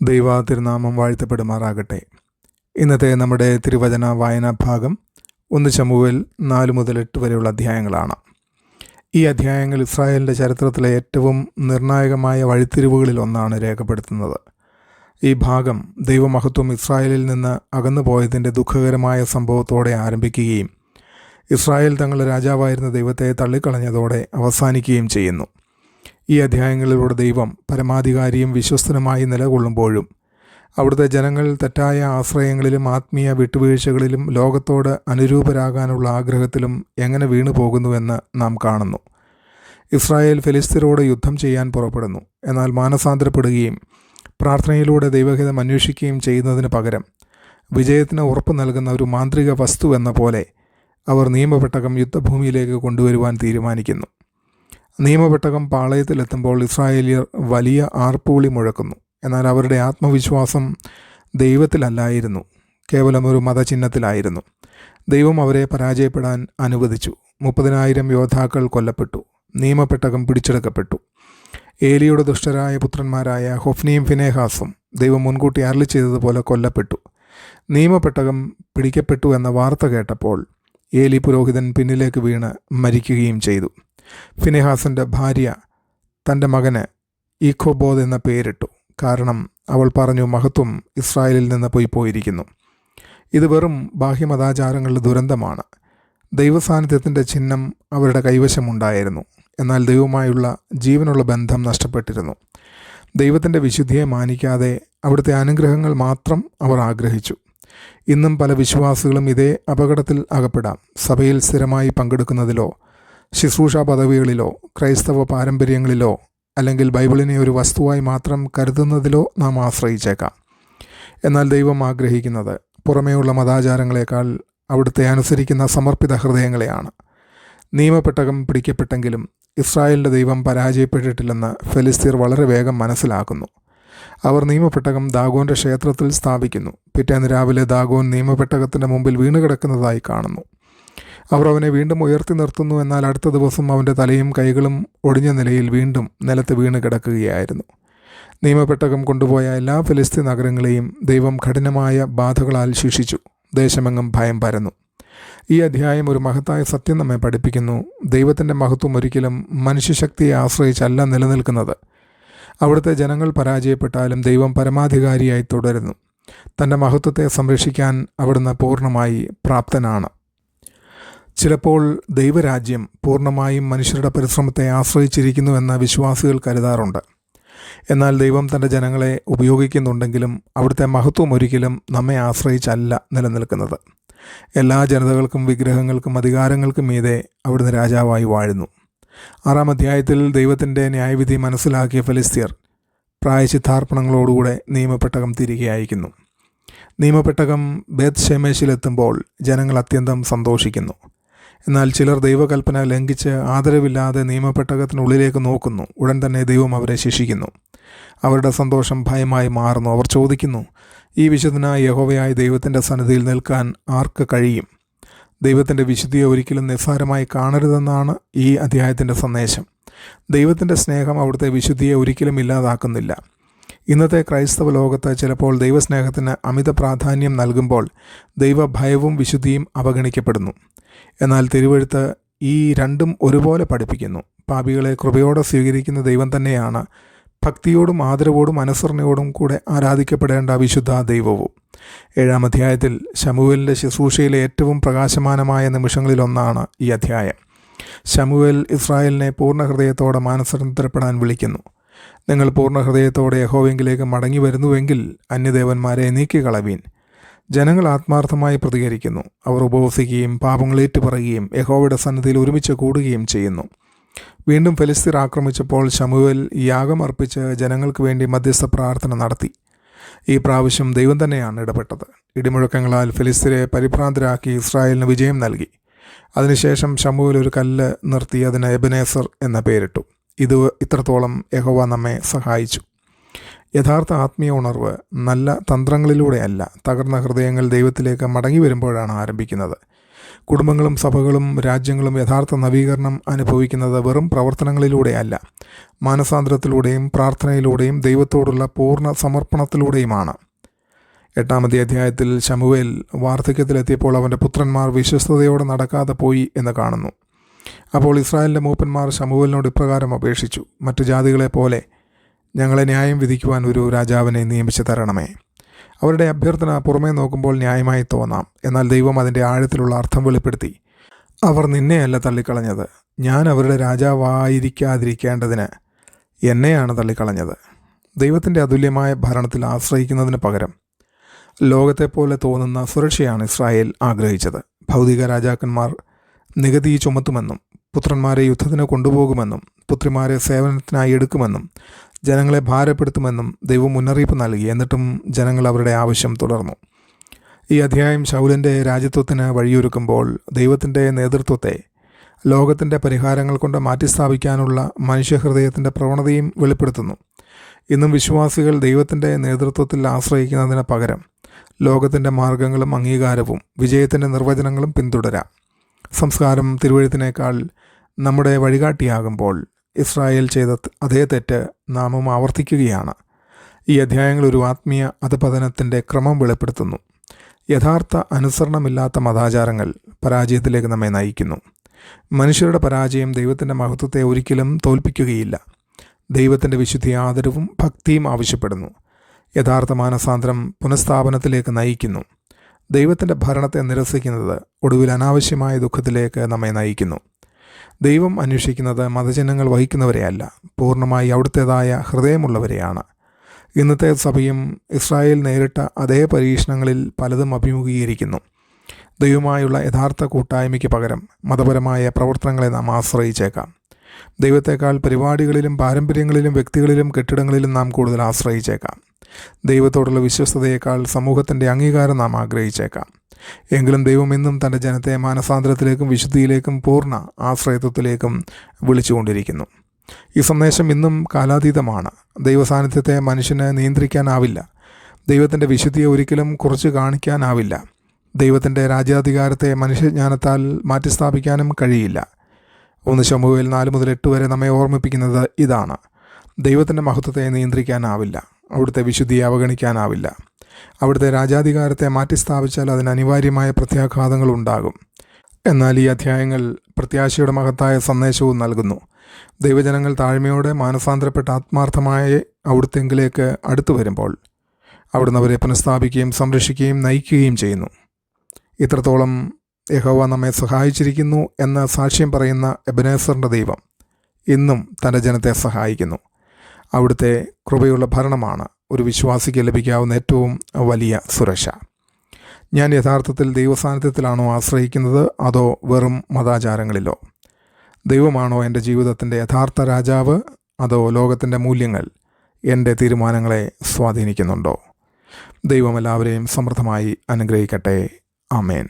ദൈവ തിരുനാമം വാഴ്ത്തപ്പെടുമാറാകട്ടെ. ഇന്നത്തെ നമ്മുടെ തിരുവചന വായനാ ഭാഗം 1 ശമൂവേൽ 4 മുതൽ 8 വരെയുള്ള അധ്യായങ്ങളാണ്. ഈ അധ്യായങ്ങൾ ഇസ്രായേലിൻ്റെ ചരിത്രത്തിലെ ഏറ്റവും നിർണായകമായ വഴിത്തിരിവുകളിൽ ഒന്നാണ് രേഖപ്പെടുത്തുന്നത്. ഈ ഭാഗം ദൈവമഹത്വം ഇസ്രായേലിൽ നിന്ന് അകന്നുപോയതിൻ്റെ ദുഃഖകരമായ സംഭവത്തോടെ ആരംഭിക്കുകയും ഇസ്രായേൽ തങ്ങളുടെ രാജാവായിരുന്ന ദൈവത്തെ തള്ളിക്കളഞ്ഞതോടെ അവസാനിക്കുകയും ചെയ്യുന്നു. ഈ അധ്യായങ്ങളിലൂടെ ദൈവം പരമാധികാരിയും വിശ്വസ്തനുമായി നിലകൊള്ളുമ്പോഴും അവിടുത്തെ ജനങ്ങൾ തെറ്റായ ആശ്രയങ്ങളിലും ആത്മീയ വിട്ടുവീഴ്ചകളിലും ലോകത്തോട് അനുരൂപരാകാനുള്ള ആഗ്രഹത്തിലും എങ്ങനെ വീണു പോകുന്നുവെന്ന് നാം കാണുന്നു. ഇസ്രായേൽ ഫെലിസ്ത്യരോട് യുദ്ധം ചെയ്യാൻ പുറപ്പെടുന്നു. എന്നാൽ മാനസാന്തരപ്പെടുകയും പ്രാർത്ഥനയിലൂടെ ദൈവഹിതം അന്വേഷിക്കുകയും ചെയ്യുന്നതിന് പകരം വിജയത്തിന് ഉറപ്പ് നൽകുന്ന ഒരു മാന്ത്രിക വസ്തു എന്ന പോലെ അവർ നിയമപെട്ടകം യുദ്ധഭൂമിയിലേക്ക് കൊണ്ടുവരുവാൻ തീരുമാനിക്കുന്നു. നിയമപെട്ടകം പാളയത്തിലെത്തുമ്പോൾ ഇസ്രായേലിയർ വലിയ ആർപ്പുവിളി മുഴക്കുന്നു. എന്നാൽ അവരുടെ ആത്മവിശ്വാസം ദൈവത്തിലല്ലായിരുന്നു, കേവലം ഒരു മതചിഹ്നത്തിലായിരുന്നു. ദൈവം അവരെ പരാജയപ്പെടാൻ അനുവദിച്ചു. 30,000 യോദ്ധാക്കൾ കൊല്ലപ്പെട്ടു. നിയമപെട്ടകം പിടിച്ചെടുക്കപ്പെട്ടു. ഏലിയുടെ ദുഷ്ടരായ പുത്രന്മാരായ ഹൊഫ്നിയും ഫിനെഹാസും ദൈവം മുൻകൂട്ടി അരുളി ചെയ്തതുപോലെ കൊല്ലപ്പെട്ടു. നിയമപെട്ടകം പിടിക്കപ്പെട്ടു എന്ന വാർത്ത കേട്ടപ്പോൾ ഏലി പുരോഹിതൻ പിന്നിലേക്ക് വീണ് മരിക്കുകയും ചെയ്തു. ഫിനെഹാസിൻ്റെ ഭാര്യ തൻ്റെ മകന് ഈഖോബോദ് എന്ന പേരിട്ടു. കാരണം അവൾ പറഞ്ഞു, മഹത്വം ഇസ്രായേലിൽ നിന്ന് പോയിരിക്കുന്നു. ഇത് വെറും ബാഹ്യമതാചാരങ്ങളുടെ ദുരന്തമാണ്. ദൈവസാന്നിധ്യത്തിൻ്റെ ചിഹ്നം അവരുടെ കൈവശമുണ്ടായിരുന്നു. എന്നാൽ ദൈവവുമായുള്ള ജീവനുള്ള ബന്ധം നഷ്ടപ്പെട്ടിരുന്നു. ദൈവത്തിൻ്റെ വിശുദ്ധിയെ മാനിക്കാതെ അവിടുത്തെ അനുഗ്രഹങ്ങൾ മാത്രം അവർ ആഗ്രഹിച്ചു. ഇന്നും പല വിശ്വാസികളും ഇതേ അപകടത്തിൽ അകപ്പെടാം. സഭയിൽ സ്ഥിരമായി പങ്കെടുക്കുന്നതിലോ ശുശ്രൂഷ പദവികളിലോ ക്രൈസ്തവ പാരമ്പര്യങ്ങളിലോ അല്ലെങ്കിൽ ബൈബിളിനെ ഒരു വസ്തുവായി മാത്രം കരുതുന്നതിലോ നാം ആശ്രയിച്ചേക്കാം. എന്നാൽ ദൈവം ആഗ്രഹിക്കുന്നത് പുറമേയുള്ള മതാചാരങ്ങളെക്കാൾ അവിടുത്തെ അനുസരിക്കുന്ന സമർപ്പിത ഹൃദയങ്ങളെയാണ്. നിയമപെട്ടകം പിടിക്കപ്പെട്ടെങ്കിലും ഇസ്രായേലിൻ്റെ ദൈവം പരാജയപ്പെട്ടിട്ടില്ലെന്ന് ഫെലിസ്ത്യർ വളരെ വേഗം മനസ്സിലാക്കുന്നു. അവർ നിയമപെട്ടകം ദാഗോൻ്റെ ക്ഷേത്രത്തിൽ സ്ഥാപിക്കുന്നു. പിറ്റേന്ന് രാവിലെ ദാഗോൻ നിയമപെട്ടകത്തിൻ്റെ മുമ്പിൽ വീണുകിടക്കുന്നതായി കാണുന്നു. അവർ അവനെ വീണ്ടും ഉയർത്തി നിർത്തുന്നു. എന്നാൽ അടുത്ത ദിവസം അവൻ്റെ തലയും കൈകളും ഒടിഞ്ഞ നിലയിൽ വീണ്ടും നിലത്ത് വീണ് കിടക്കുകയായിരുന്നു. നിയമപെട്ടകം കൊണ്ടുപോയ എല്ലാ ഫെലിസ്തീൻ നഗരങ്ങളെയും ദൈവം കഠിനമായ ബാധകളാൽ ശിക്ഷിച്ചു. ദേശമെങ്ങും ഭയം പരന്നു. ഈ അധ്യായം ഒരു മഹത്തായ സത്യം നമ്മെ പഠിപ്പിക്കുന്നു. ദൈവത്തിൻ്റെ മഹത്വം ഒരിക്കലും മനുഷ്യശക്തിയെ ആശ്രയിച്ചല്ല നിലനിൽക്കുന്നത്. അവിടുത്തെ ജനങ്ങൾ പരാജയപ്പെട്ടാലും ദൈവം പരമാധികാരിയായി തുടരുന്നു. തൻ്റെ മഹത്വത്തെ സംരക്ഷിക്കാൻ അവിടുന്ന് പൂർണ്ണമായി പ്രാപ്തനാണ്. ചിലപ്പോൾ ദൈവരാജ്യം പൂർണ്ണമായും മനുഷ്യരുടെ പരിശ്രമത്തെ ആശ്രയിച്ചിരിക്കുന്നുവെന്ന് വിശ്വാസികൾ കരുതാറുണ്ട്. എന്നാൽ ദൈവം തൻ്റെ ജനങ്ങളെ ഉപയോഗിക്കുന്നുണ്ടെങ്കിലും അവിടുത്തെ മഹത്വം ഒരിക്കലും നമ്മെ ആശ്രയിച്ചല്ല നിലനിൽക്കുന്നത്. എല്ലാ ജനതകൾക്കും വിഗ്രഹങ്ങൾക്കും അധികാരങ്ങൾക്കും മീതെ അവിടുന്ന് രാജാവായി വാഴുന്നു. 6-ാം അധ്യായത്തിൽ ദൈവത്തിൻ്റെ ന്യായവിധി മനസ്സിലാക്കിയ ഫെലിസ്ത്യർ പ്രായശ്ചിത്താർപ്പണങ്ങളോടുകൂടെ നിയമപെട്ടകം തിരികെ അയക്കുന്നു. നിയമപെട്ടകം ബേത്ത് ഷെമേശിലെത്തുമ്പോൾ ജനങ്ങൾ അത്യന്തം സന്തോഷിക്കുന്നു. എന്നാൽ ചിലർ ദൈവകൽപ്പന ലംഘിച്ച് ആദരവില്ലാതെ നിയമപെട്ടകത്തിനുള്ളിലേക്ക് നോക്കുന്നു. ഉടൻ തന്നെ ദൈവം അവരെ ശിക്ഷിക്കുന്നു. അവരുടെ സന്തോഷം ഭയമായി മാറുന്നു. അവർ ചോദിക്കുന്നു, ഈ വിശുദ്ധനായ യഹോവയായ ദൈവത്തിൻ്റെ സന്നിധിയിൽ നിൽക്കാൻ ആർക്ക് കഴിയും? ദൈവത്തിൻ്റെ വിശുദ്ധിയെ ഒരിക്കലും നിസ്സാരമായി കാണരുതെന്നാണ് ഈ അധ്യായത്തിൻ്റെ സന്ദേശം. ദൈവത്തിൻ്റെ സ്നേഹം അവിടുത്തെ വിശുദ്ധിയെ ഒരിക്കലും ഇല്ലാതാക്കുന്നില്ല. ഇന്നത്തെ ക്രൈസ്തവ ലോകത്ത് ചിലപ്പോൾ ദൈവസ്നേഹത്തിന് അമിത പ്രാധാന്യം നൽകുമ്പോൾ ദൈവഭയവും വിശുദ്ധിയും അവഗണിക്കപ്പെടുന്നു. എന്നാൽ തിരുവെഴുത്ത് ഈ രണ്ടും ഒരുപോലെ പഠിപ്പിക്കുന്നു. പാപികളെ കൃപയോടെ സ്വീകരിക്കുന്ന ദൈവം തന്നെയാണ് ഭക്തിയോടും ആദരവോടും അനുസരണയോടും കൂടെ ആരാധിക്കപ്പെടേണ്ട വിശുദ്ധ ദൈവവും. 7-ാം അധ്യായത്തിൽ ശമൂവേലിൻ്റെ ശുശ്രൂഷയിലെ ഏറ്റവും പ്രകാശമാനമായ നിമിഷങ്ങളിലൊന്നാണ് ഈ അധ്യായം. ശമൂവേൽ ഇസ്രായേലിനെ പൂർണ്ണ ഹൃദയത്തോടെ മാനസാന്തരപ്പെടാൻ വിളിക്കുന്നു. നിങ്ങൾ പൂർണ്ണ ഹൃദയത്തോടെ യഹോവയെങ്കിലേക്ക് മടങ്ങി വരുന്നുവെങ്കിൽ അന്യദേവന്മാരെ നീക്കിക്കളവീൻ. ജനങ്ങൾ ആത്മാർത്ഥമായി പ്രതികരിക്കുന്നു. അവർ ഉപവസിക്കുകയും പാപങ്ങൾ ഏറ്റുപറയുകയും യഹോവയുടെ സന്നിധിയിൽ ഒരുമിച്ച് കൂടുകയും ചെയ്യുന്നു. വീണ്ടും ഫെലിസ്ത്യർ ആക്രമിച്ചപ്പോൾ ശമൂവേൽ യാഗം അർപ്പിച്ച് ജനങ്ങൾക്ക് വേണ്ടി മധ്യസ്ഥ പ്രാർത്ഥന നടത്തി. ഈ പ്രാവശ്യം ദൈവം തന്നെയാണ് ഇടപെട്ടത്. ഇടിമുഴക്കങ്ങളാൽ ഫെലിസ്ത്യരെ പരിഭ്രാന്തരാക്കി ഇസ്രായേലിന് വിജയം നൽകി. അതിനുശേഷം ശമൂവേൽ ഒരു കല്ല് നിർത്തി അതിന് എബനേസർ എന്ന പേരിട്ടു. ഇത്രത്തോളം യഹോവ നമ്മെ സഹായിച്ചു. യഥാർത്ഥ ആത്മീയ ഉണർവ് നല്ല തന്ത്രങ്ങളിലൂടെയല്ല, തകർന്ന ഹൃദയങ്ങൾ ദൈവത്തിലേക്ക് മടങ്ങി വരുമ്പോഴാണ് ആരംഭിക്കുന്നത്. കുടുംബങ്ങളും സഭകളും രാജ്യങ്ങളും യഥാർത്ഥ നവീകരണം അനുഭവിക്കുന്നത് വെറും പ്രവർത്തനങ്ങളിലൂടെയല്ല, മാനസാന്തരത്തിലൂടെയും പ്രാർത്ഥനയിലൂടെയും ദൈവത്തോടുള്ള പൂർണ്ണ സമർപ്പണത്തിലൂടെയുമാണ്. 8-ാമത്തെ അധ്യായത്തിൽ ശമൂവേൽ വാർദ്ധക്യത്തിലെത്തിയപ്പോൾ അവൻ്റെ പുത്രന്മാർ വിശ്വസ്തയോടെ നടക്കാതെ പോയി എന്ന് കാണുന്നു. അപ്പോൾ ഇസ്രായേലിൻ്റെ മൂപ്പന്മാർ ശമൂവേലിനോട് ഇപ്രകാരം അപേക്ഷിച്ചു: മറ്റു ജാതികളെ പോലെ ഞങ്ങളെ ന്യായം വിധിക്കുവാൻ ഒരു രാജാവിനെ നിയമിച്ചു തരണമേ. അവരുടെ അഭ്യർത്ഥന പുറമേ നോക്കുമ്പോൾ ന്യായമായി തോന്നാം. എന്നാൽ ദൈവം അതിൻ്റെ ആഴത്തിലുള്ള അർത്ഥം വെളിപ്പെടുത്തി. അവർ നിന്നെയല്ല തള്ളിക്കളഞ്ഞത്, ഞാൻ അവരുടെ രാജാവായിരിക്കാതിരിക്കേണ്ടതിന് എന്നെയാണ് തള്ളിക്കളഞ്ഞത്. ദൈവത്തിൻ്റെ അതുല്യമായ ഭരണത്തിൽ ആശ്രയിക്കുന്നതിന് പകരം ലോകത്തെപ്പോലെ തോന്നുന്ന സുരക്ഷയാണ് ഇസ്രായേൽ ആഗ്രഹിച്ചത്. ഭൗതിക രാജാക്കന്മാർ നികുതി ചുമത്തുമെന്നും പുത്രന്മാരെ യുദ്ധത്തിന് കൊണ്ടുപോകുമെന്നും പുത്രിമാരെ സേവനത്തിനായി എടുക്കുമെന്നും ജനങ്ങളെ ഭാരപ്പെടുത്തുമെന്നും ദൈവം മുന്നറിയിപ്പ് നൽകി. എന്നിട്ടും ജനങ്ങൾ അവരുടെ ആവശ്യം തുടർന്നു. ഈ അധ്യായം ശൗലിൻ്റെ രാജ്യത്വത്തിന് വഴിയൊരുക്കുമ്പോൾ ദൈവത്തിൻ്റെ നേതൃത്വത്തെ ലോകത്തിൻ്റെ പരിഹാരങ്ങൾ കൊണ്ട് മാറ്റിസ്ഥാപിക്കാനുള്ള മനുഷ്യഹൃദയത്തിൻ്റെ പ്രവണതയും വെളിപ്പെടുത്തുന്നു. ഇന്നും വിശ്വാസികൾ ദൈവത്തിൻ്റെ നേതൃത്വത്തിൽ ആശ്രയിക്കുന്നതിന് പകരം ലോകത്തിൻ്റെ മാർഗങ്ങളും അംഗീകാരവും വിജയത്തിൻ്റെ നിർവചനങ്ങളും പിന്തുടരാം. സംസ്കാരം തിരുവെഴുത്തിനേക്കാൾ നമ്മുടെ വഴികാട്ടിയാകുമ്പോൾ ഇസ്രായേൽ ചെയ്ത അതേ തെറ്റ് നാമും ആവർത്തിക്കുകയാണ്. ഈ അധ്യായങ്ങൾ ഒരു ആത്മീയ അധപതനത്തിൻ്റെ ക്രമം വെളിപ്പെടുത്തുന്നു. യഥാർത്ഥ അനുസരണമില്ലാത്ത മതാചാരങ്ങൾ പരാജയത്തിലേക്ക് നമ്മെ നയിക്കുന്നു. മനുഷ്യരുടെ പരാജയം ദൈവത്തിൻ്റെ മഹത്വത്തെ ഒരിക്കലും തോൽപ്പിക്കുകയില്ല. ദൈവത്തിൻ്റെ വിശുദ്ധി ആദരവും ഭക്തിയും ആവശ്യപ്പെടുന്നു. യഥാർത്ഥ മാനസാന്തരം പുനഃസ്ഥാപനത്തിലേക്ക് നയിക്കുന്നു. ദൈവത്തിൻ്റെ ഭരണത്തെ നിരസിക്കുന്നത് ഒടുവിൽ അനാവശ്യമായ ദുഃഖത്തിലേക്ക് നമ്മെ നയിക്കുന്നു. ദൈവം അന്വേഷിക്കുന്നത് മതചിഹ്നങ്ങൾ വഹിക്കുന്നവരെയല്ല, പൂർണ്ണമായി അവിടുത്തേതായ ഹൃദയമുള്ളവരെയാണ്. ഇന്നത്തെ സഭയും ഇസ്രായേൽ നേരിട്ട അതേ പരീക്ഷണങ്ങളിൽ പലതും അഭിമുഖീകരിക്കുന്നു. ദൈവമായുള്ള യഥാർത്ഥ കൂട്ടായ്മയ്ക്ക് പകരം മതപരമായ പ്രവർത്തനങ്ങളെ നാം ആശ്രയിച്ചേക്കാം. ദൈവത്തെക്കാൾ പരിപാടികളിലും പാരമ്പര്യങ്ങളിലും വ്യക്തികളിലും കെട്ടിടങ്ങളിലും നാം കൂടുതൽ ആശ്രയിച്ചേക്കാം. ദൈവത്തോടുള്ള വിശ്വസ്തതയേക്കാൾ സമൂഹത്തിൻ്റെ അംഗീകാരം നാം ആഗ്രഹിച്ചേക്കാം. എങ്കിലും ദൈവം എന്നും തൻ്റെ ജനത്തെ മാനസാന്തരത്തിലേക്കും വിശുദ്ധിയിലേക്കും പൂർണ്ണ ആശ്രയത്വത്തിലേക്കും വിളിച്ചുകൊണ്ടിരിക്കുന്നു. ഈ സന്ദേശം ഇന്നും കാലാതീതമാണ്. ദൈവസാന്നിധ്യത്തെ മനുഷ്യന് നിയന്ത്രിക്കാനാവില്ല. ദൈവത്തിൻ്റെ വിശുദ്ധിയെ ഒരിക്കലും കുറച്ച് കാണിക്കാനാവില്ല. ദൈവത്തിൻ്റെ രാജ്യാധികാരത്തെ മനുഷ്യജ്ഞാനത്താൽ മാറ്റിസ്ഥാപിക്കാനും കഴിയില്ല. 1 ശമൂവേൽ 4-8 വരെ നമ്മെ ഓർമ്മിപ്പിക്കുന്നത് ഇതാണ്: ദൈവത്തിൻ്റെ മഹത്വത്തെ നിയന്ത്രിക്കാനാവില്ല, അവിടുത്തെ വിശുദ്ധിയെ അവഗണിക്കാനാവില്ല. അവിടുത്തെ രാജാധികാരത്തെ മാറ്റിസ്ഥാപിച്ചാൽ അതിന് അനിവാര്യമായ പ്രത്യാഘാതങ്ങൾ ഉണ്ടാകും. എന്നാൽ ഈ അധ്യായങ്ങൾ പ്രത്യാശയുടെ മഹത്തായ സന്ദേശവും നൽകുന്നു. ദൈവജനങ്ങൾ താഴ്മയോടെ മാനസാന്തരപ്പെട്ട ആത്മാർത്ഥമായ അവിടുത്തെങ്കിലേക്ക് അടുത്തു വരുമ്പോൾ അവിടുന്ന് അവരെ പുനഃസ്ഥാപിക്കുകയും സംരക്ഷിക്കുകയും നയിക്കുകയും ചെയ്യുന്നു. ഇത്രത്തോളം യഹോവ നമ്മെ സഹായിച്ചിരിക്കുന്നു എന്ന സാക്ഷ്യം പറയുന്ന എബനേസറിൻ്റെ ദൈവം ഇന്നും തൻ്റെ ജനത്തെ സഹായിക്കുന്നു. അവിടുത്തെ കൃപയുള്ള ഭരണമാണ് ഒരു വിശ്വാസിക്ക് ലഭിക്കാവുന്ന ഏറ്റവും വലിയ സുരക്ഷ. ഞാൻ യഥാർത്ഥത്തിൽ ദൈവസാന്നിധ്യത്തിലാണോ ആശ്രയിക്കുന്നത്, അതോ വെറും മതാചാരങ്ങളിലോ? ദൈവമാണോ എൻ്റെ ജീവിതത്തിൻ്റെ യഥാർത്ഥ രാജാവ്, അതോ ലോകത്തിൻ്റെ മൂല്യങ്ങൾ എൻ്റെ തീരുമാനങ്ങളെ സ്വാധീനിക്കുന്നുണ്ടോ? ദൈവം എല്ലാവരെയും സമൃദ്ധമായി അനുഗ്രഹിക്കട്ടെ. ആമേൻ.